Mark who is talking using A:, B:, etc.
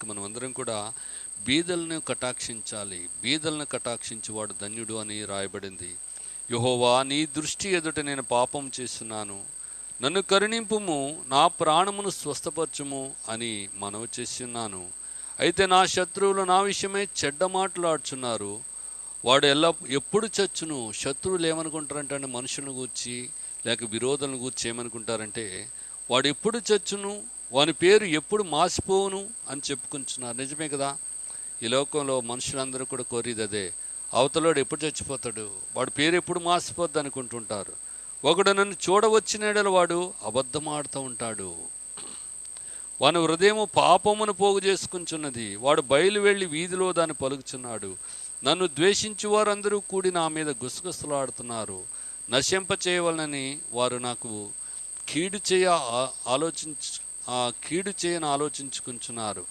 A: మనం అందరం కూడా బీదలను కటాక్షించాలి. బీదలను కటాక్షించువాడు ధన్యుడు అని రాయబడింది. యెహోవా, నీ దృష్టి ఎదుట నేను పాపం చేస్తున్నాను, నన్ను కరుణింపుము, నా ప్రాణమును స్వస్థపరచుము అని మనవి చేస్తున్నాను. అయితే నా శత్రువులు నా విషయమై చెడ్డ మాట్లాడుచున్నారు. వాడు ఎప్పుడు చచ్చును. శత్రువులు ఏమనుకుంటారంటే మనుషులను గూర్చి లేక విరోధులను గూర్చి ఏమనుకుంటారంటే వాడు ఎప్పుడు చచ్చును, వాని పేరు ఎప్పుడు మాసిపోవును అని చెప్పుకుంటున్నారు. నిజమే కదా. ఈ లోకంలో మనుషులందరూ కూడా కోరేది అదే. అవతలోడు ఎప్పుడు చచ్చిపోతాడు, వాడి పేరు ఎప్పుడు మాసిపోద్ది అనుకుంటుంటారు. ఒకడు నన్ను చూడవచ్చినడల వాడు అబద్ధమాడుతూ ఉంటాడు. వాని హృదయము పాపమును పోగు చేసుకుంటున్నది. వాడు బయలు వెళ్ళి వీధిలో దాన్ని పలుకుచున్నాడు. నన్ను ద్వేషించు వారందరూ కూడి నా మీద గుసగుసలాడుతున్నారు. నశింప చేయవలనని వారు నాకు కీడు చేయని ఆలోచించుకుంటున్నారు.